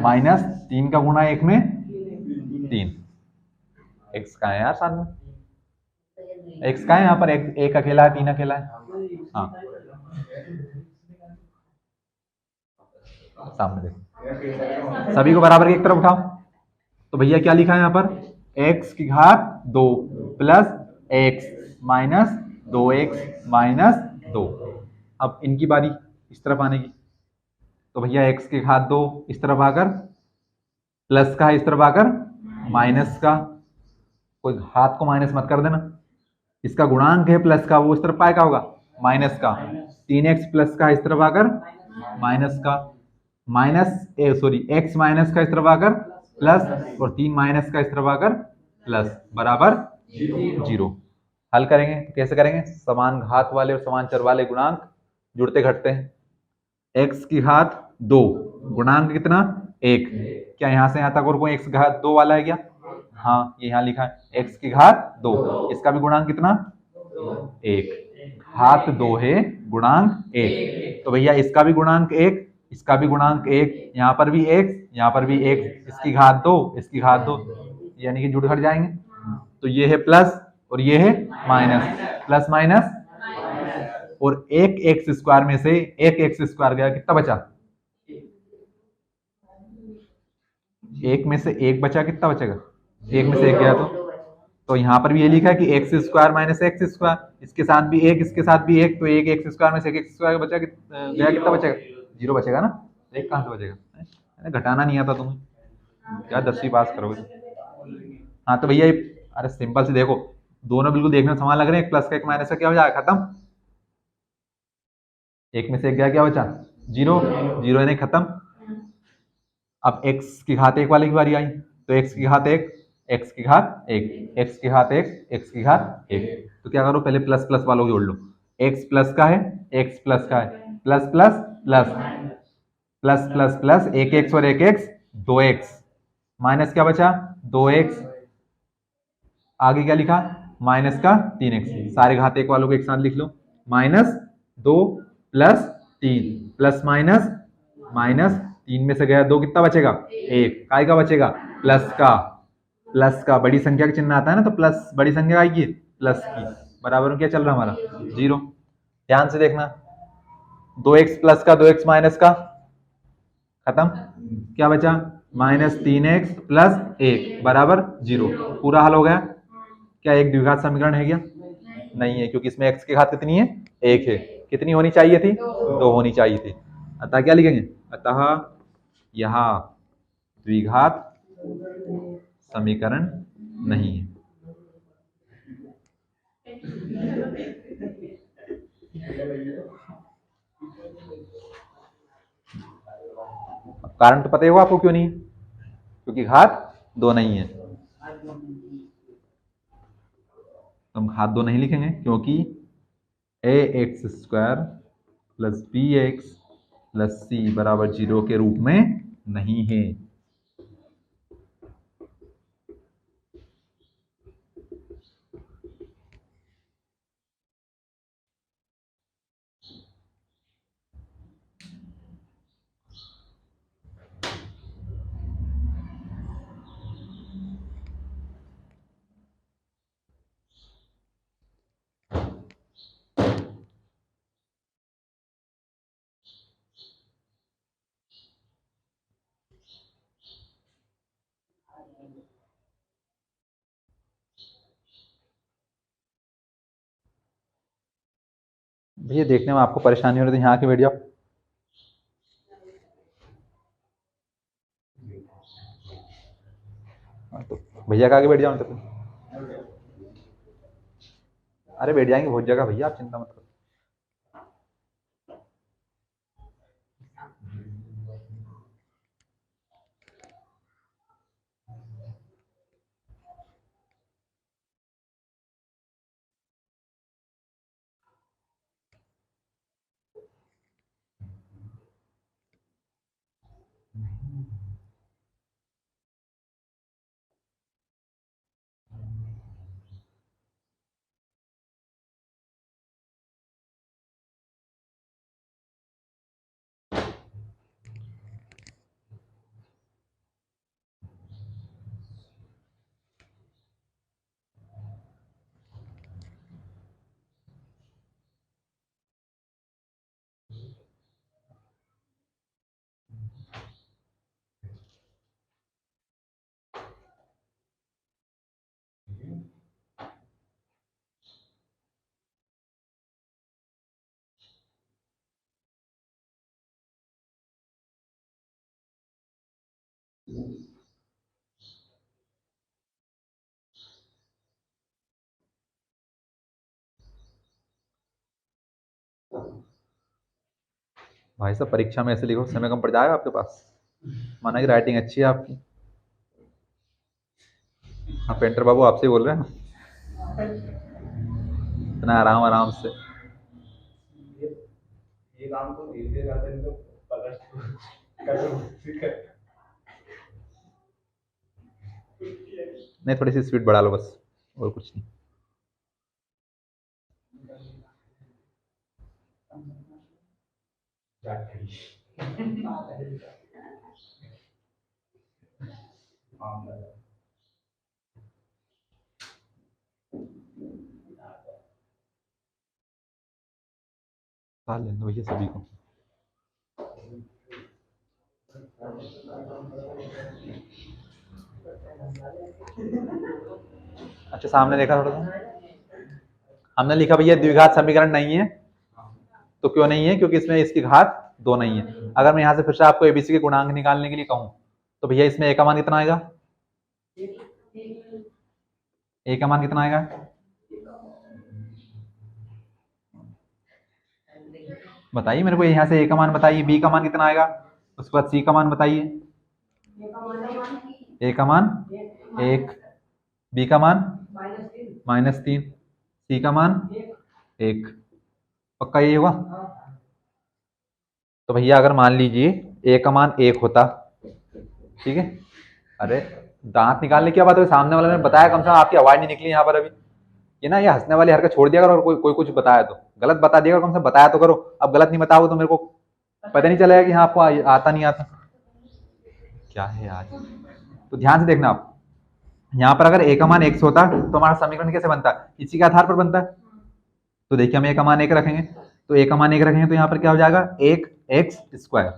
माइनस, 3 का गुणा 1 में 3। x का है यार साथ में, x का है यहाँ पर, एक अकेला है, 3 अकेला है। हाँ सामने देखो, सभी को बराबर की एक तरफ उठाओ। तो भैया क्या लिखा है यहाँ पर, x की घात 2 plus x minus 2x minus 2। अब इनकी बारी इस तरफ आने की, तो भैया x की घात 2 इस तरफ आकर प्लस का है, इस तरफ आकर माइनस का, कोई हाथ को माइनस मत कर देना। इसका गुणांक है प्लस का, वो इस तरफ पाए का होगा माइनस का, 3x प्लस का इस तरफ आकर माइनस का, एक्स माइनस का इस तरफ आकर प्लस, और 3 माइनस का इस तरफ आकर प्लस, बराबर 0। हल करेंगे तो कैसे करेंगे? समान घात वाले और समान चर वाले गुणांक जुड़ते घटते हैं। x की घात 2 गुणांक कितना? 1। क्या यहां से यहां तक और कोई x की घात 2 वाला है क्या? हाँ, ये यहां लिखा है x की घात 2, इसका भी गुणांक कितना? 1। घात 2 है, गुणांक 1, तो भैया इसका भी गुणांक 1, इसका भी गुणांक 1, यहाँ पर भी 1, यहाँ पर भी 1, इसकी घात 2, इसकी घात 2, यानी कि जुड़ घट जाएंगे। तो ये है प्लस और ये है माइनस, प्लस माइनस, और एक एक्स स्क्वायर में से एक एक्स स्क्वायर गया, कितना बचा? एक में से एक बचा, कितना बचेगा? एक में से एक गया तो यहाँ पर भी ये लिखा है कि x square minus x square, इसके साथ भी एक, इसके साथ भी एक, तो एक एक्स स्क्वायर में से एक एक्स स्क्वायर बचा, गया, कितना बचेगा? 0 बचेगा ना। एक कहां से बचेगा? घटाना नहीं आता तुम्हें, क्या 10वीं पास करोगे? हाँ तो भैया अरे सिंपल से देखो, दोनों बिल्कुल देखने में समान लग रहे हैं, एक प्लस का एक माइनस का, क्या हो जाएगा? खत्म। एक में से एक गया, क्या बचा? 0, 0 यानी खत्म। अब x की घात 1 वाले की बारी आई, तो x की घात 1, x की घात 1, x की घात 1, x की घात 1, तो क्या करो? पहले प्लस प्लस वालों को जोड़ लो। x प्लस का है, x प्लस का है, plus plus plus, plus plus plus, एक एक्स और एक एक्स 2x, माइनस क्या बचा? 2x, आगे क्या लिखा? माइनस का 3x, सारे घात 1 वालों को एक साथ लिख लो। Minus 2 plus 3, plus minus minus, 3 में से गया 2, कितना बचेगा? 1, काय का बचेगा? प्लस का, प्लस का बड़ी संख्या का चिन्ह आता है ना, तो प्लस बड़ी संख्या आएगी प्लस की, बराबर में क्या चल रहा हमारा? 0। ध्यान से देखना, 2x प्लस का 2x माइनस का, खत्म। क्या बचा? माइनस 3x प्लस 1 बराबर 0। पूरा हल हो गया। क्या एक द्विघात समीकरण है क्या? नहीं है, क्योंकि इसमें x की घात कितनी है? 1 है। कितनी होनी चाहिए थी? 2 होनी चाहिए थी। अतः क्या लिखेंगे? अतः यह द्विघात समीकरण नहीं है। कारण तो पता ही होगा आपको, क्यों नहीं? क्योंकि घात 2 नहीं है। तो हम घात 2 नहीं लिखेंगे, क्योंकि a x square plus b x plus c बराबर 0 के रूप में नहीं है। भैया देखने में आपको परेशानी हो रही थी, यहाँ के बैठ जाओ। तो भैया का आगे बैठ जाओ तो फिर। अरे बैठ जाएंगे बहुत जगह भैया, आप चिंता मत करो। भाई साहब परीक्षा में ऐसे लिखो समय कम पड़ जाएगा आपके पास। माना कि राइटिंग अच्छी है आपकी। हाँ पेंटर बाबू आपसे ही बोल रहे हैं। इतना आराम आराम से। ये काम तो धीरे धीरे करते हैं तो नहीं, थोड़ी सी स्पीड बढ़ा लो बस, और कुछ नहीं। खा लेने दो भैया सभी को। अच्छा सामने देखा थोड़ा सा। हमने लिखा भैया द्विघात समीकरण नहीं है, तो क्यों नहीं है? क्योंकि इसमें इसकी घात 2 नहीं है। अगर मैं यहाँ से फिर से आपको एबीसी के गुणांक निकालने के लिए कहूँ तो भैया इसमें ए का मान कितना आएगा? ए का मान कितना आएगा? बताइए मेरे को, यहाँ से ए का मान बताइए। बी का मान कितना आएगा? उसके बाद सी का मान बताइए। ए का मान 1, बी का मान -3, सी का मान 1। पक्का यही होगा? तो भैया अगर मान लीजिए ए का मान 1 होता, ठीक है, अरे दांत निकालने की बात है, सामने वाले ने बताया, कम से कम आपकी आवाज नहीं निकली यहाँ पर अभी। ये ना, ये हंसने वाली हरकत छोड़ दिया करो, और कोई कोई कुछ बताया तो गलत बता दिया करो, कम से कम बताया तो करो। अब गलत नहीं बताओ तो मेरे को पता नहीं चलेगा कि हाँ आपको आता नहीं आता क्या है आज। तो ध्यान से देखना आप, यहाँ पर अगर ए का मान 1 होता तो हमारा समीकरण कैसे बनता है? इसी के आधार पर बनता है। तो देखिए हम ए का मान 1 रखेंगे, तो ए का मान 1 रखेंगे तो यहाँ पर क्या हो जाएगा? 1x²।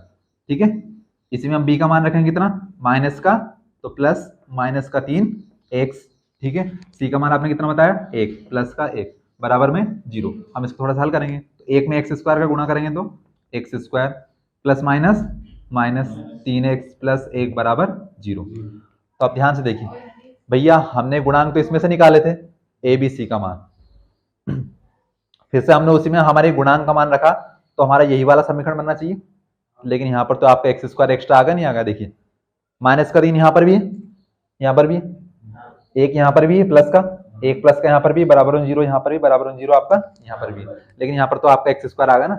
ठीक है, इसी में हम बी का मान रखेंगे कितना? माइनस का, तो प्लस माइनस का 3x। ठीक है, सी का मान आपने कितना बताया? 1 प्लस का 1 बराबर में 0। हम इसको थोड़ा सा हल करेंगे, तो 1 में x² का गुणा करेंगे तो x² plus minus minus 3x plus 1 बराबर 0। तो आप ध्यान से देखिए भैया, हमने गुणांक तो इसमें से निकाले थे, ए बी सी का मान। फिर से हमने उसी में हमारे गुणांक का मान रखा, तो हमारा यही वाला समीकरण बनना चाहिए। लेकिन यहाँ पर तो आपका x² एक्स्ट्रा आ गया, नहीं आ गया? देखिए माइनस का 3 यहाँ पर भी है, यहाँ पर भी 1 यहाँ पर भी है, प्लस का 1 प्लस का यहाँ पर भी बराबर 0, यहाँ पर भी बराबर 0 आपका यहाँ पर भी। लेकिन यहाँ पर तो आपका x² आ गया ना,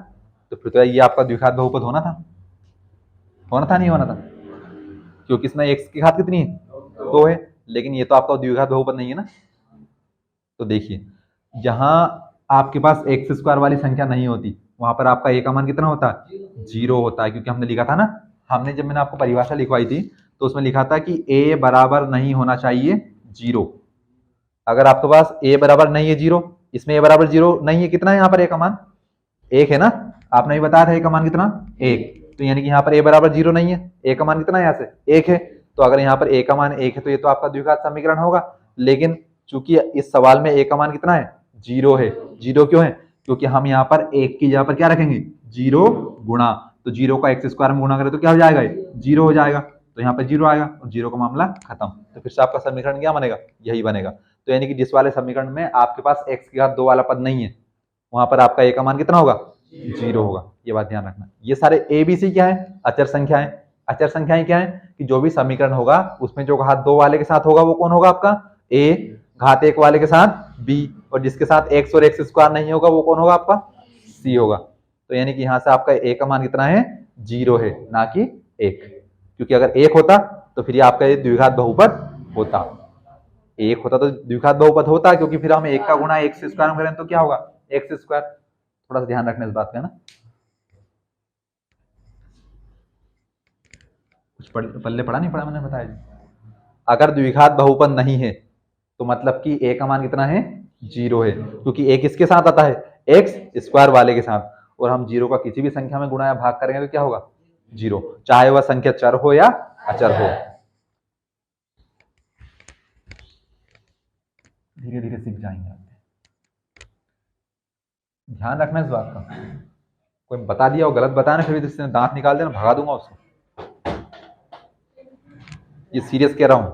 तो फिर तो ये आपका द्विघात बहुपद होना था। होना था नहीं होना था? क्योंकि इसमें x की घात कितनी है? 2 है, लेकिन ये तो आपका द्विघात बहुपद नहीं है ना। तो देखिए जहां आपके पास x² वाली संख्या नहीं होती, वहां पर आपका a का मान कितना होता है? 0 होता है। क्योंकि हमने लिखा था ना, हमने जब मैंने आपको परिभाषा लिखवाई थी तो उसमें लिखा था कि a बराबर नहीं होना चाहिए 0। अगर आपके पास a बराबर नहीं है 0, इसमें a बराबर 0 नहीं है, कितना है यहाँ पर a का मान? 1 है ना। आपने भी बताया था a का मान कितना? 1। तो यानी कि यहाँ पर a बराबर 0 नहीं है, a का मान कितना है यहाँ से? 1 है। तो अगर यहाँ पर a का मान 1 है तो ये तो आपका द्विघात समीकरण होगा। लेकिन चूंकि इस सवाल में a का मान कितना है? 0 है। 0 क्यों है? क्योंकि हम यहाँ पर 1 की जगह पर क्या रखेंगे? 0 गुणा, तो 0 का x² में गुणा करें तो क्या हो जाएगा? 0 हो जाएगा। तो यहाँ पर 0 आएगा और 0 का मामला खत्म। तो फिर से आपका समीकरण क्या बनेगा? यही बनेगा। तो यानी कि जिस वाले समीकरण में आपके पास x की घात 2 वाला पद नहीं है, वहां पर आपका a का मान कितना होगा? 0 होगा। ये बात ध्यान रखना। ये सारे a b c क्या है? अचर संख्याएं। अचर संख्याएं क्या है? कि जो भी समीकरण होगा उसमें जो घात 2 वाले के साथ होगा वो कौन होगा आपका? a, घात 1 वाले के साथ b, और जिसके साथ x और x² नहीं होगा वो कौन होगा आपका? c होगा। तो यानी कि यहाँ से आपका a का मान कितना है? 0 है, ना कि 1। क्योंकि अगर 1 होता तो फिर ये आपका द्विघात बहुपद होता। 1 होता तो द्विघात बहुपद होता, क्योंकि फिर हम 1 का गुणा x² में करें तो क्या होगा? x²। थोड़ा सा ध्यान रखना इस बात का ना। कुछ पल्ले पढ़ा नहीं पढ़ा मैंने बताया। अगर द्विघात बहुपद नहीं है तो मतलब कि a का मान कितना है? 0 है। क्योंकि a किसके साथ आता है? x² वाले के साथ। और हम 0 का किसी भी संख्या में गुणा या भाग करेंगे तो क्या होगा? 0, चाहे वह संख्या चर हो या अचर हो। धीरे धीरे सीख जाएंगे आप। ध्यान रखना इस बात का। कोई बता दिया हो गलत बताया ना, फिर इससे दांत निकाल देना, भगा दूंगा उसको। ये सीरियस कह रहा हूं,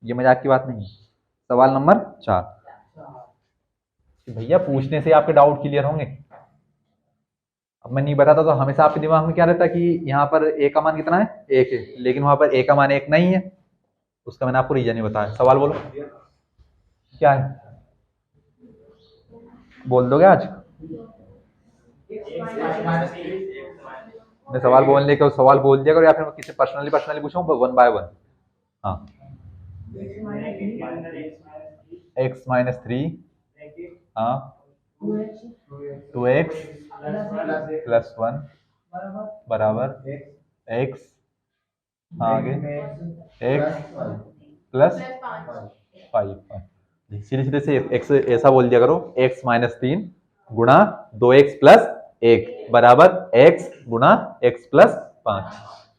ये मजाक की बात नहीं है। सवाल नंबर 4। भैया पूछने से आपके डाउट क्लियर होंगे। अब मैं नहीं बताता तो हमेशा आपके दिमाग में क्या रहता है कि यहाँ पर ए का मान कितना है, 1 है, लेकिन वहां पर ए का मान 1 नहीं है। उसका मैंने आपको रीजन ही बताया। सवाल बोलो क्या है, बोल दोगे आज? मैं सवाल बोलने के सवाल बोल दिया करो, या फिर मैं किसी पर्सनली पूछूं 1 बाय 1। हाँ, x माइनस 3, हाँ 2x प्लस 1 बराबर x, आगे x प्लस 5। सीधे सीधे से x ऐसा बोल दिया करो, x माइनस 3 गुणा 2x प्लस 1 बराबर x गुणा x प्लस 5।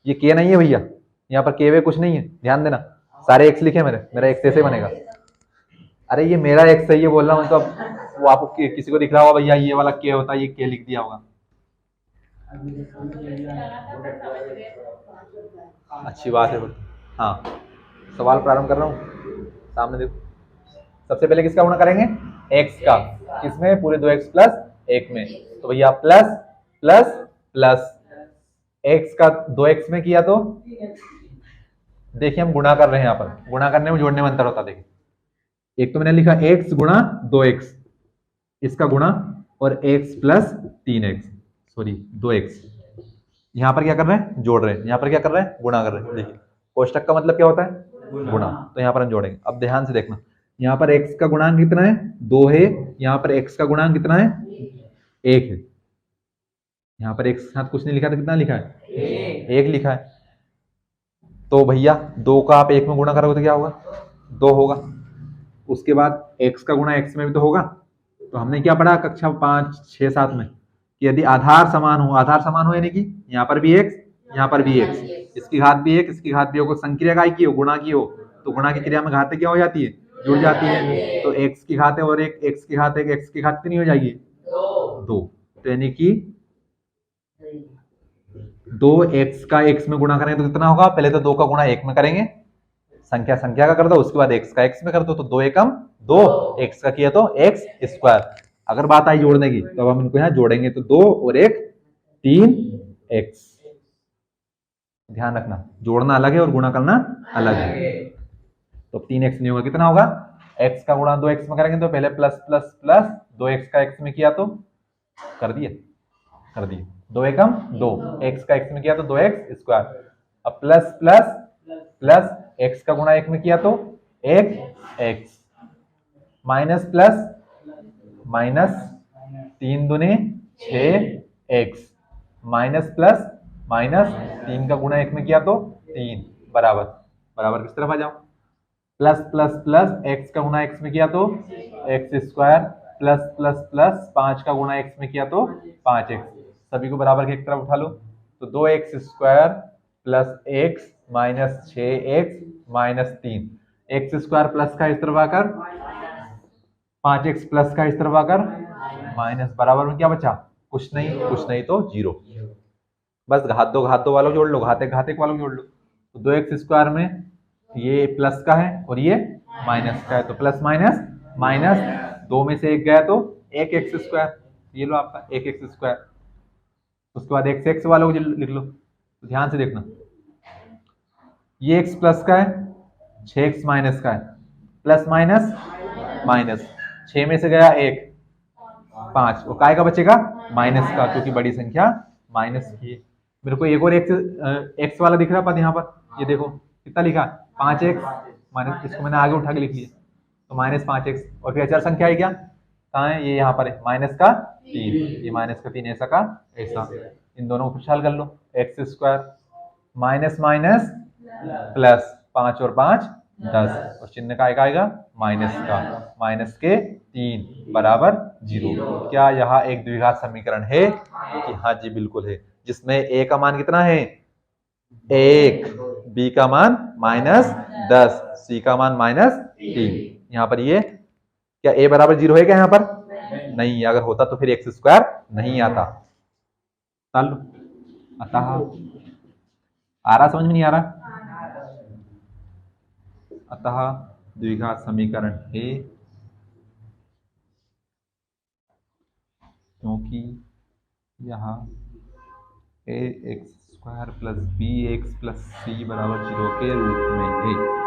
ये के नहीं है भैया, यहाँ पर के वे कुछ नहीं है, ध्यान देना। सारे x लिखे मेरा x ऐसे बनेगा। अरे ये मेरा x सही है बोल रहा हूँ तो अब वो आपको किसी को दिख रहा होगा भैया ये वाला के होता है, ये के लिख दिया होगा। अच्छी बात है। हाँ, सवाल प्रारंभ कर रहा हूँ, सामने देखो। सबसे पहले किसका गुणा करेंगे, x का, किसमें, पूरे 2x प्लस 1 में। तो भैया प्लस प्लस प्लस x का 2x में किया तो देखिए हम गुणा कर रहे हैं, यहाँ पर गुणा करने में जोड़ने में अंतर होता है। देखिए एक तो मैंने लिखा x गुणा 2x, इसका गुणा, और x plus 3x, sorry 2x। यहाँ पर क्या कर रहे हैं, जोड़ रहे हैं, यहाँ पर क्या कर रहे हैं, गुणा कर रहे हैं। देखिए कोष्टक का मतलब क्या होता है, गुणा। तो यहाँ पर हम जोड़ेंगे। अब ध्यान से देखना, यहाँ पर x का गुणांक कितना है, 2 है। यहाँ पर x का गुणांक कितना है, 1 है। यहाँ पर x के साथ कुछ नहीं लिखा तो कितना लिखा है, 1 लिखा है। तो भैया 2 का आप 1 में गुणा करोगे तो क्या होगा, 2 होगा। उसके बाद x का गुणा x में भी तो होगा। तो हमने क्या पढ़ा कक्षा 5, 6, 7 में कि यदि आधार समान हो यानी कि यहाँ पर भी x, यहाँ पर भी x, इसकी घात भी 1, इसकी घात भी हो, संक्रिया काय की हो, गुणा की हो, तो गुणा की क्रिया में घातें क्या हो जाती है, जुड़ जाती है। तो x की घात है और एक x की घात है, x की घात कितनी हो जाएगी, 2। तो यानी कि 2x का x में गुणा करेंगे तो कितना होगा, पहले तो 2 का गुणा 1 में करेंगे, संख्या संख्या का कर दो, उसके बाद x का x में कर दो, तो 2 एकम 2, x का किया तो x स्क्वायर। अगर बात आई जोड़ने की तो अब हम इनको यहाँ जोड़ेंगे, तो 2 और 1 3x। ध्यान रखना, जोड़ना अलग है और गुणा करना अलग है। तो 3x नहीं होगा, कितना होगा, x का गुणा 2x में करेंगे तो पहले प्लस प्लस प्लस 2x का x में किया तो कर दिए 2 एकम 2, x का x में किया तो 2x स्क्वायर। अब प्लस प्लस प्लस x का गुणा 1 में किया तो 1x, माइनस प्लस माइनस 3 दूनी 6x, माइनस प्लस माइनस 3 का गुणा 1 में किया तो 3 बराबर बराबर किस तरफ आ जाओ, प्लस प्लस प्लस x का गुणा x में किया तो x square, plus plus plus 5 का गुणा x में किया तो 5x, सभी को बराबर के एक तरफ उठा लो। तो 2x square plus x minus 6x minus 3, x square plus का इस तरफ आकर 5x प्लस का इस तरफ आकर माइनस, बराबर में क्या बचा, कुछ नहीं तो 0। बस घात दो वालों जोड़ लो, घाते घाते वालों जोड़ लो। तो 2x स्क्वायर में ये प्लस का है और ये माइनस का है, तो प्लस माइनस माइनस, 2 में से 1 गया तो 1x स्क्वायर, ये लो आपका 1x स्क्वायर। उसके बाद x x वालों को लिख लो। तो ध्यान से देखना, ये x प्लस का है, 6x माइनस का है, प्लस माइनस माइनस, 6 में से गया 1, 5, और काय का बचेगा, माइनस का, क्योंकि बड़ी संख्या माइनस की है। मेरे को एक और x वाला दिख रहा है, पर यहाँ पर ये देखो कितना लिखा, 5x माइनस, इसको मैंने आगे उठा के लिख लिया, तो माइनस 5x। और फिर अचर संख्या है क्या, कहाँ है, ये यहाँ पर है, माइनस का 3, ये माइनस का 3 ऐसा का ऐसा। इन दोनों को शाल कर लो, x square minus minus plus, 5 और 5 10, और चिन्ह का आएगा माइनस का, माइनस के 3 बराबर 0। क्या यहाँ एक द्विघात समीकरण है, कि हाँ जी बिल्कुल है, जिसमें a का मान कितना है 1, b का मान -10, c का मान -3। यहाँ पर ये क्या a बराबर 0 है क्या, यहाँ पर नहीं, अगर होता तो फिर एक्स स्क्वायर नहीं आता। अतः आ रहा, समझ में नहीं आ रहा, अतः द्विघात समीकरण है क्योंकि यहाँ a x square plus b x plus c बराबर 0 के रूप में है।